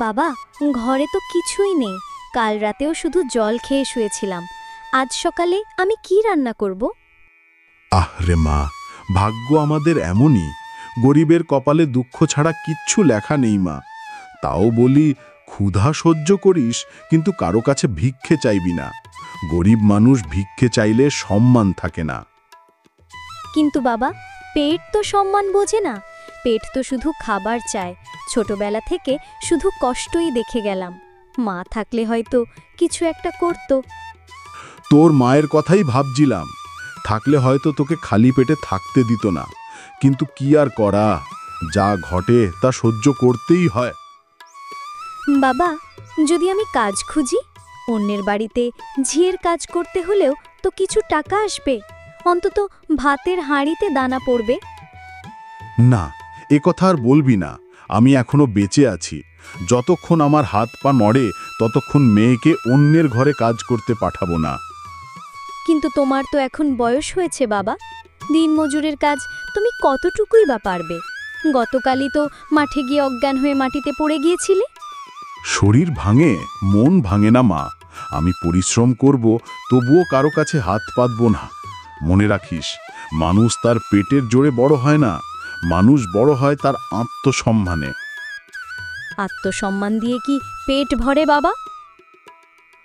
বাবা, ঘরে তো কিছুই নেই। কাল রাতেও শুধু জল খেয়ে শুয়েছিলাম। আজ সকালে আমি কি রান্না করব? আহরে মা, ভাগ্য আমাদের এমনই। গরিবের কপালে দুঃখ ছাড়া কিচ্ছু লেখা নেই মা। তাও বলি, ক্ষুধা সহ্য করিস, কিন্তু কারো কাছে ভিক্ষে চাইবি না। গরিব মানুষ ভিক্ষে চাইলে সম্মান থাকে না। কিন্তু বাবা, পেট তো সম্মান বোঝে না। পেট তো শুধু খাবার চায়। ছোটবেলা থেকে শুধু কষ্টই দেখে গেলাম। মা থাকলে হয়তো কিছু একটা করত। তোর মায়ের কথাই ভাবছিলাম। থাকলে হয়তো তোকে খালি পেটে থাকতে দিত না। কিন্তু কি আর করা, যা ঘটে তা সহ্য করতেই হয়। বাবা, যদি আমি কাজ খুঁজি, অন্যের বাড়িতে ঝিয়ের কাজ করতে হলেও তো কিছু টাকা আসবে। অন্তত ভাতের হাঁড়িতে দানা পড়বে। না, এ কথা আর বলবি না। আমি এখনো বেঁচে আছি। যতক্ষণ আমার হাত পা নড়ে, ততক্ষণ মেয়েকে অন্যের ঘরে কাজ করতে পাঠাবো না। কিন্তু তোমার তো এখন বয়স হয়েছে বাবা। দিনমজুরের কাজ তুমি কতটুকুই বা পারবে? গতকালই তো মাঠে গিয়ে অজ্ঞান হয়ে মাটিতে পড়ে গিয়েছিলে। শরীর ভাঙে, মন ভাঙে না মা। আমি পরিশ্রম করব, তবুও কারো কাছে হাত পাতব না। মনে রাখিস, মানুষ তার পেটের জোরে বড় হয় না। মানুষ বড় হয় তার আত্মসম্মানে। আত্মসম্মান দিয়ে কি পেট ভরে বাবা?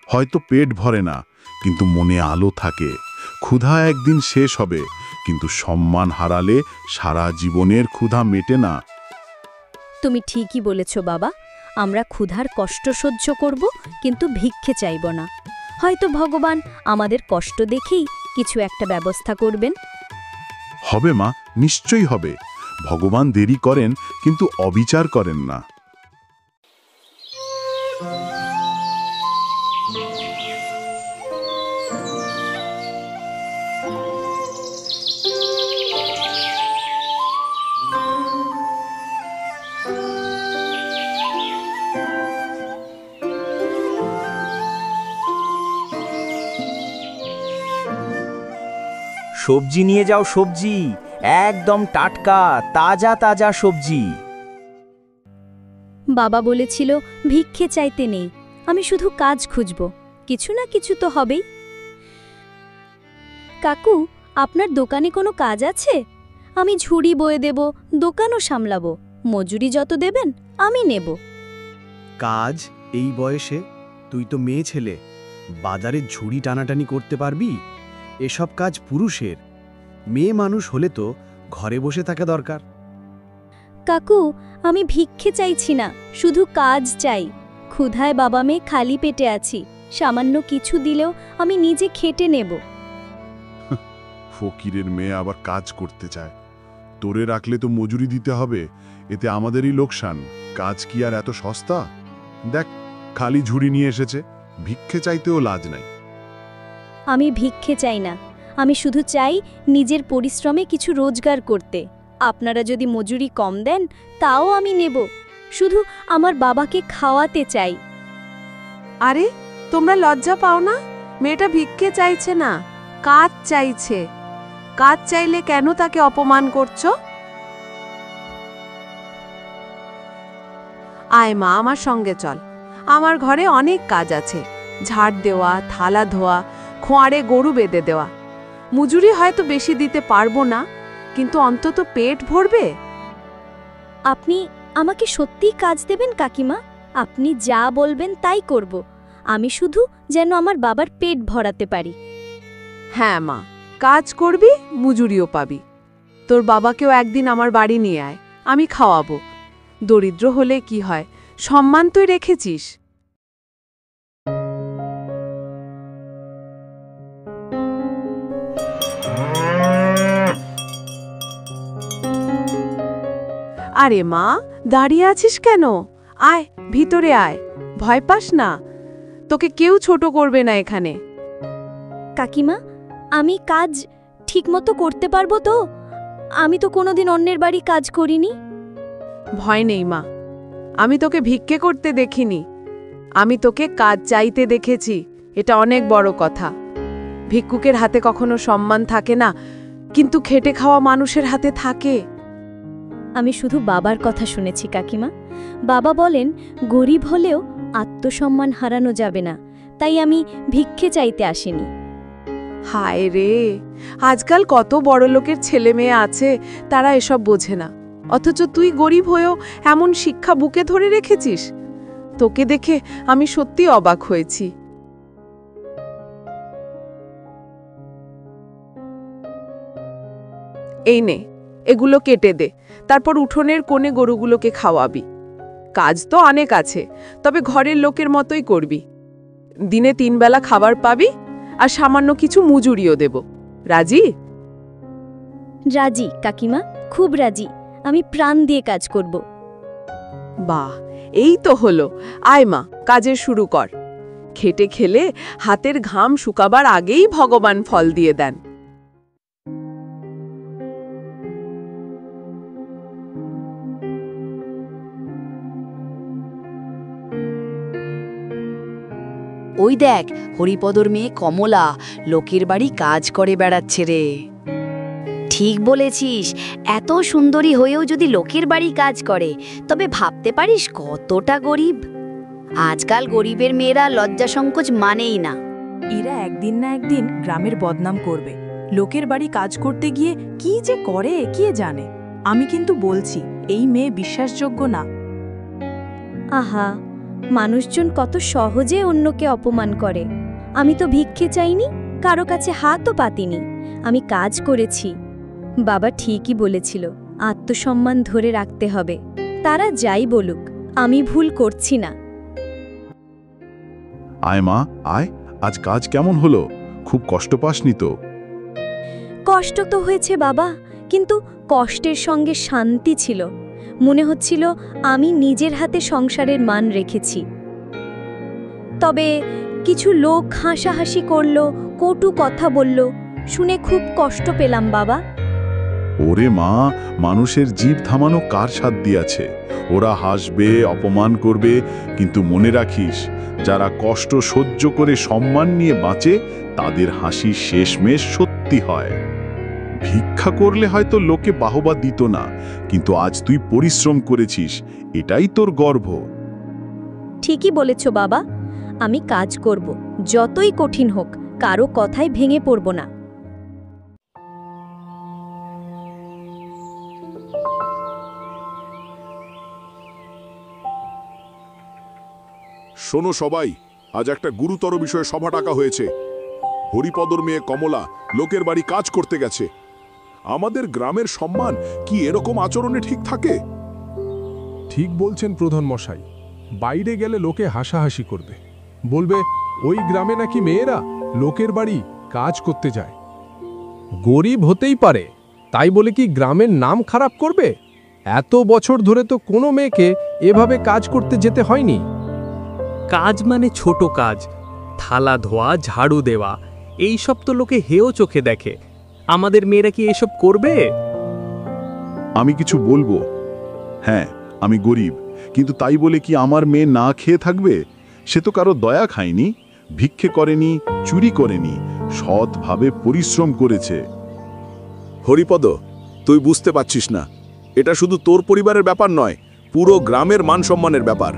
হয়তো পেট ভরে না, কিন্তু মনে আলো থাকে। ক্ষুধা একদিন শেষ হবে, কিন্তু সম্মান হারালে সারা জীবনের ক্ষুধা মেটে না। তুমি ঠিকই বলেছ বাবা। আমরা ক্ষুধার কষ্ট সহ্য করব, কিন্তু ভিক্ষে চাইব না। হয়তো ভগবান আমাদের কষ্ট দেখেই কিছু একটা ব্যবস্থা করবেন। হবে মা, নিশ্চয়ই হবে। ভগবান দেরি করেন, কিন্তু অবিচার করেন না। সবজি নিয়ে যাও, সবজি একদম টাটকা তাজা তাজা সবজি। বাবা বলেছিল ভিক্ষে চাইতে নেই, আমি শুধু কাজ খুঁজব। কিছু না কিছু তো হবেই। কাকু, আপনার দোকানে কোনো কাজ আছে? আমি ঝুড়ি বয়ে দেব, দোকানও সামলাবো। মজুরি যত দেবেন আমি নেব। কাজ এই বয়সে? তুই তো মেয়ে ছেলে, বাজারে ঝুড়ি টানাটানি করতে পারবি? এসব কাজ পুরুষের। মেয়ে মানুষ হলে তো ঘরে বসে থাকা দরকার। কাকু, আমি ভিক্ষে চাইছি না, শুধু কাজ চাই। ক্ষুধায় বাবা মেয়ে খালি পেটে আছি। সামান্য কিছু দিলেও আমি নিজে খেটে নেব। ফকিরের মেয়ে আবার কাজ করতে চায়। তোরে রাখলে তো মজুরি দিতে হবে, এতে আমাদেরই লোকসান। কাজ কি আর এত সস্তা? দেখ, খালি ঝুড়ি নিয়ে এসেছে। ভিক্ষে চাইতেও লাজ নাই। আমি ভিক্ষে চাই না, আমি শুধু চাই নিজের পরিশ্রমে কিছু রোজগার করতে। আপনারা যদি মজুরি কম দেন তাও আমি নেব। শুধু আমার বাবাকে খাওয়াতে চাই। আরে, তোমরা লজ্জা পাও না? মেয়েটা ভিক্ষে চাইছে না, কাজ চাইছে। কাজ চাইলে কেন তাকে অপমান করছো? আয় মা, আমার সঙ্গে চল। আমার ঘরে অনেক কাজ আছে। ঝাড় দেওয়া, থালা ধোয়া, খোঁয়াড়ে গরু বেঁধে দেওয়া। মজুরি হয়তো বেশি দিতে পারবো না, কিন্তু অন্তত পেট ভরবে। আপনি আমাকে সত্যিই কাজ দেবেন কাকিমা? আপনি যা বলবেন তাই করব। আমি শুধু যেন আমার বাবার পেট ভরাতে পারি। হ্যাঁ মা, কাজ করবি, মজুরিও পাবি। তোর বাবাকেও একদিন আমার বাড়ি নিয়ে আয়, আমি খাওয়াবো। দরিদ্র হলে কি হয়, সম্মান তুই রেখেছিস। আরে মা, দাঁড়িয়ে আছিস কেন? আয়, ভিতরে আয়। ভয় পাস না, তোকে কেউ ছোট করবে না এখানে। কাকিমা, আমি কাজ ঠিকমতো করতে পারবো তো? আমি তো কোনোদিন অন্যের বাড়ি কাজ করিনি। ভয় নেই মা, আমি তোকে ভিক্ষে করতে দেখিনি। আমি তোকে কাজ চাইতে দেখেছি। এটা অনেক বড় কথা। ভিক্ষুকের হাতে কখনো সম্মান থাকে না, কিন্তু খেটে খাওয়া মানুষের হাতে থাকে। আমি শুধু বাবার কথা শুনেছি কাকিমা। বাবা বলেন গরিব হলেও আত্মসম্মান হারানো যাবে না, তাই আমি ভিক্ষে চাইতে আসিনি। হায় রে, আজকাল কত বড় লোকের ছেলে মেয়ে আছে, তারা এসব বোঝে না, অথচ তুই গরিব হয়েও এমন শিক্ষা বুকে ধরে রেখেছিস। তোকে দেখে আমি সত্যি অবাক হয়েছি। এই নে, এগুলো কেটে দে, তারপর উঠোনের কোণে গরুগুলোকে খাওয়াবি। কাজ তো অনেক আছে, তবে ঘরের লোকের মতোই করবি। দিনে 3 বেলা খাবার পাবি, আর সামান্য কিছু মজুরিও দেব। রাজি? রাজি কাকিমা, খুব রাজি। আমি প্রাণ দিয়ে কাজ করব। বাহ, এই তো হলো। আয় মা, কাজের শুরু কর। খেটে খেলে হাতের ঘাম শুকাবার আগেই ভগবান ফল দিয়ে দেন। ওই দেখ, হরিপদর মেয়ে কমলা লোকের বাড়ি কাজ করে বেড়াচ্ছে রে। ঠিক বলেছিস, এত সুন্দরী হয়েও যদি লোকের বাড়ি কাজ করে, তবে ভাবতে পারিস কতটা গরিব। আজকাল গরিবের মেয়েরা লজ্জা সংকোচ মানেই না। এরা একদিন না একদিন গ্রামের বদনাম করবে। লোকের বাড়ি কাজ করতে গিয়ে কি যে করে কে জানে। আমি কিন্তু বলছি, এই মেয়ে বিশ্বাসযোগ্য না। আহা, মানুষজন কত সহজে অন্যকে অপমান করে। আমি তো ভিক্ষে চাইনি, কারো কাছে হাতও পাতিনি, আমি কাজ করেছি। বাবা ঠিকই বলেছিল, আত্মসম্মান ধরে রাখতে হবে। তারা যাই বলুক, আমি ভুল করছি না। আয় মা, আয়। আজ কাজ কেমন হলো? খুব কষ্ট পাসনি তো? কষ্ট তো হয়েছে বাবা, কিন্তু কষ্টের সঙ্গে শান্তি ছিল। মনে হচ্ছিল আমি নিজের হাতে সংসারের মান রেখেছি। তবে কিছু লোক হাসাহাসি করল, কটু কথা বলল, শুনে খুব কষ্ট পেলাম বাবা। ওরে মা, মানুষের জিভ থামানো কার সাধ্য আছে? ওরা হাসবে, অপমান করবে, কিন্তু মনে রাখিস, যারা কষ্ট সহ্য করে সম্মান নিয়ে বাঁচে, তাদের হাসি শেষমেশ সত্যি হয়। ভিক্ষা করলে হয়তো লোকে বাহবা দিত না, কিন্তু আজ তুই পরিশ্রম করেছিস, এটাই তোর গর্ব। ঠিকই বলেছ বাবা, আমি কাজ করব, যতই কঠিন হোক, কারো কথায় ভেঙে পড়ব না। শোনো সবাই, আজ একটা গুরুতর বিষয়ে সভা ডাকা হয়েছে। হরিপদর মেয়ে কমলা লোকের বাড়ি কাজ করতে গেছে। আমাদের গ্রামের সম্মান কি এরকম আচরণে ঠিক থাকে? ঠিক বলছেন প্রধান মশাই। বাইরে গেলে লোকে হাসাহাসি করবে, বলবে ওই গ্রামে নাকি মেয়েরা লোকের বাড়ি কাজ করতে যায়। গরিব হতেই পারে, তাই বলে কি গ্রামের নাম খারাপ করবে? এত বছর ধরে তো কোনো মেয়েকে এভাবে কাজ করতে যেতে হয়নি। কাজ মানে ছোট কাজ, থালা ধোয়া, ঝাড়ু দেওয়া, এই সব তো লোকে হেয় চোখে দেখে। আমাদের মেয়েরা কি এসব করবে? আমি কিছু বলবো? হ্যাঁ, আমি গরিব, কিন্তু তাই বলে কি আমার মেয়ে না খেয়ে থাকবে? সে তো কারো দয়া খায়নি, ভিক্ষে করেনি, চুরি করেনি, সৎভাবে পরিশ্রম করেছে। হরিপদ, তুই বুঝতে পারছিস না, এটা শুধু তোর পরিবারের ব্যাপার নয়, পুরো গ্রামের মান সম্মানের ব্যাপার।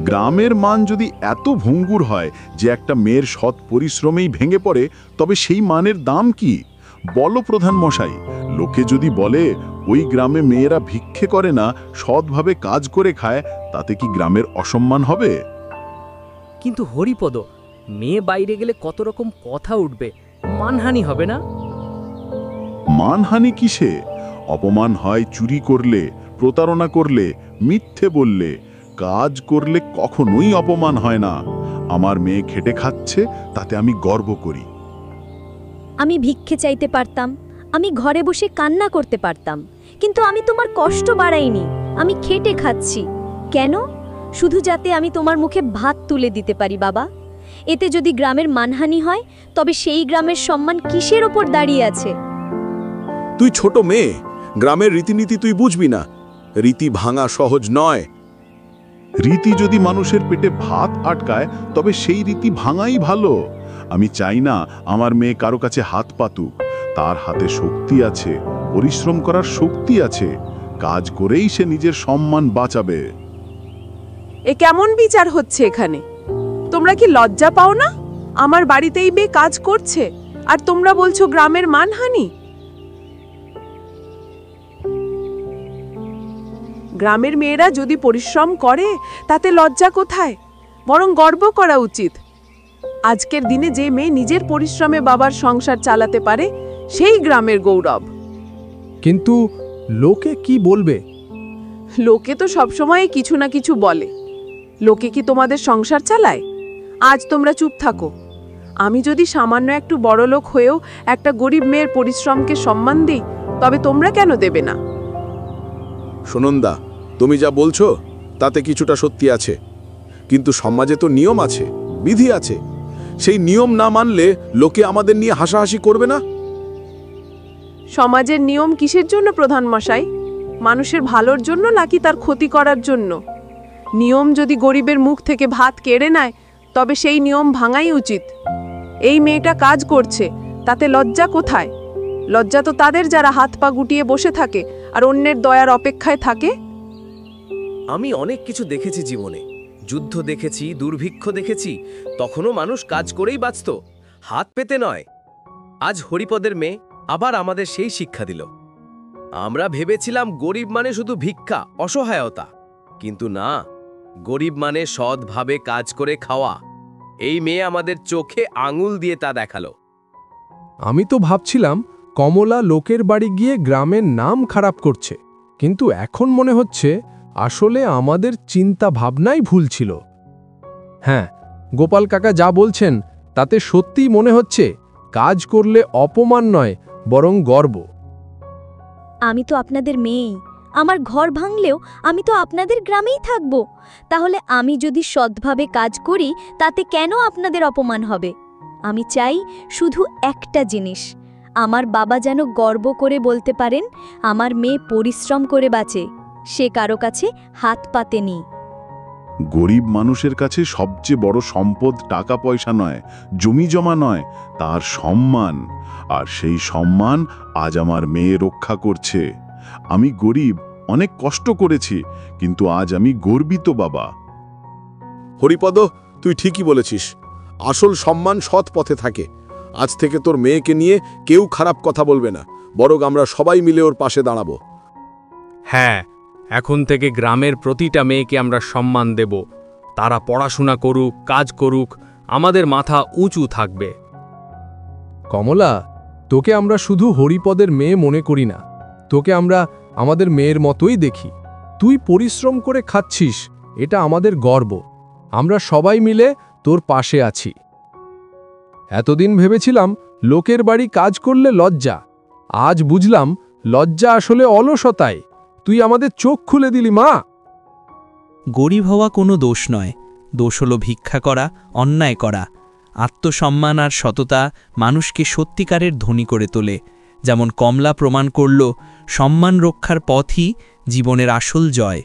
গ্রামের মান যদি এত ভঙ্গুর হয় যে একটা মেয়ের সৎ পরিশ্রমেই ভেঙে পড়ে, তবে সেই মানের দাম কি? বলো প্রধান মশাই, লোকে যদি বলে ওই গ্রামে মেয়েরা ভিক্ষে করে না, সৎভাবে কাজ করে খায়, তাতে কি গ্রামের অসম্মান হবে? কিন্তু হরিপদ, মেয়ে বাইরে গেলে কত রকম কথা উঠবে, মানহানি হবে না? মানহানি কিসে? অপমান হয় চুরি করলে, প্রতারণা করলে, মিথ্যে বললে। কাজ করলে কখনোই অপমান হয় না। আমার মেয়ে খেটে খাচ্ছে, তাতে আমি গর্ব করি। আমি ভিক্ষে চাইতে পারতাম, আমি ঘরে বসে কান্না করতে পারতাম, কিন্তু আমি তোমার কষ্ট বাড়াইনি। আমি খেটে খাচ্ছি। কেন? শুধু যাতে আমি তোমার মুখে ভাত তুলে দিতে পারি বাবা। এতে যদি গ্রামের মানহানি হয়, তবে সেই গ্রামের সম্মান কিসের ওপর দাঁড়িয়ে আছে? তুই ছোট মেয়ে, গ্রামের রীতিনীতি তুই বুঝবি না। রীতি ভাঙা সহজ নয়। রীতি যদি মানুষের পেটে ভাত আটকায়, তবে সেই রীতি ভাঙাই ভালো। আমি চাই না আমার মেয়ে কারো কাছে হাত পাতুক। তার হাতে শক্তি আছে, পরিশ্রম করার শক্তি আছে। কাজ করেই সে নিজের সম্মান বাঁচাবে। এ কেমন বিচার হচ্ছে এখানে? তোমরা কি লজ্জা পাও না? আমার বাড়িতেই মেয়ে কাজ করছে আর তোমরা বলছো গ্রামের মানহানি। গ্রামের মেয়েরা যদি পরিশ্রম করে তাতে লজ্জা কোথায়? বরং গর্ব করা উচিত। আজকের দিনে যে মেয়ে নিজের পরিশ্রমে বাবার সংসার চালাতে পারে সেই গ্রামের গৌরব। কিন্তু লোকে কি বলবে? লোকে তো সবসময় কিছু না কিছু বলে। লোকে কি তোমাদের সংসার চালায়? আজ তোমরা চুপ থাকো। আমি যদি সামান্য একটু বড় লোক হয়েও একটা গরিব মেয়ের পরিশ্রমকে সম্মান দিই, তবে তোমরা কেন দেবে না? সুনন্দা, তুমি যা বলছো তাতে কিছুটা সত্যি আছে, কিন্তু সমাজে তো নিয়ম আছে, বিধি আছে। সেই নিয়ম না মানলে লোকে আমাদের নিয়ে হাসাহাসি করবে না? সমাজের নিয়ম কিসের জন্য প্রধান মশাই? মানুষের ভালোর জন্য নাকি তার ক্ষতি করার জন্য? নিয়ম যদি গরিবের মুখ থেকে ভাত কেড়ে নেয় তবে সেই নিয়ম ভাঙাই উচিত। এই মেয়েটা কাজ করছে, তাতে লজ্জা কোথায়? লজ্জা তো তাদের যারা হাত পা গুটিয়ে বসে থাকে আর অন্যের দয়ার অপেক্ষায় থাকে। আমি অনেক কিছু দেখেছি জীবনে, যুদ্ধ দেখেছি, দুর্ভিক্ষ দেখেছি, তখনও মানুষ কাজ করেই বাঁচত, হাত পেতে নয়। আজ হরিপদের মেয়ে আবার আমাদের সেই শিক্ষা দিল। আমরা ভেবেছিলাম গরিব মানে শুধু ভিক্ষা, অসহায়তা, কিন্তু না, গরিব মানে সৎভাবে কাজ করে খাওয়া। এই মেয়ে আমাদের চোখে আঙুল দিয়ে তা দেখালো। আমি তো ভাবছিলাম কমলা লোকের বাড়ি গিয়ে গ্রামের নাম খারাপ করছে, কিন্তু এখন মনে হচ্ছে আসলে আমাদের চিন্তা ভাবনাই ভুল ছিল। হ্যাঁ, গোপাল কাকা যা বলছেন তাতে সত্যিই মনে হচ্ছে কাজ করলে অপমান নয়, বরং গর্ব। আমি তো আপনাদের মেয়েই। আমার ঘর ভাঙলেও আমি তো আপনাদের গ্রামেই থাকব। তাহলে আমি যদি সৎভাবে কাজ করি তাতে কেন আপনাদের অপমান হবে? আমি চাই শুধু একটা জিনিস, আমার বাবা যেন গর্ব করে বলতে পারেন আমার মেয়ে পরিশ্রম করে বাঁচে, সে কারো কাছে হাত পাতেনি। গরিব মানুষের কাছে সবচেয়ে বড় সম্পদ টাকা পয়সা নয়, জমি জমা নয়, তার সম্মান। আর সেই সম্মান আজ আমার মেয়ে রক্ষা করছে। আমি গরিব, অনেক কষ্ট করেছি, কিন্তু আজ আমি গর্বিত বাবা। হরিপদ, তুই ঠিকই বলেছিস। আসল সম্মান সৎ পথে থাকে। আজ থেকে তোর মেয়েকে নিয়ে কেউ খারাপ কথা বলবে না, বরং আমরা সবাই মিলে ওর পাশে দাঁড়াবো। হ্যাঁ, এখন থেকে গ্রামের প্রতিটা মেয়েকে আমরা সম্মান দেব। তারা পড়াশোনা করুক, কাজ করুক, আমাদের মাথা উঁচু থাকবে। কমলা, তোকে আমরা শুধু হরিপদের মেয়ে মনে করি না, তোকে আমরা আমাদের মেয়ের মতোই দেখি। তুই পরিশ্রম করে খাচ্ছিস, এটা আমাদের গর্ব। আমরা সবাই মিলে তোর পাশে আছি। এতদিন ভেবেছিলাম লোকের বাড়ি কাজ করলে লজ্জা, আজ বুঝলাম লজ্জা আসলে অলসতায়। তুই আমাদের চোখ খুলে দিলি মা। গরিব হওয়া কোনো দোষ নয়, দোষ হলো ভিক্ষা করা, অন্যায় করা। আত্মসম্মান আর সততা মানুষকে সত্যিকারের ধনী করে তোলে। যেমন কমলা প্রমাণ করল, সম্মান রক্ষার পথই জীবনের আসল জয়।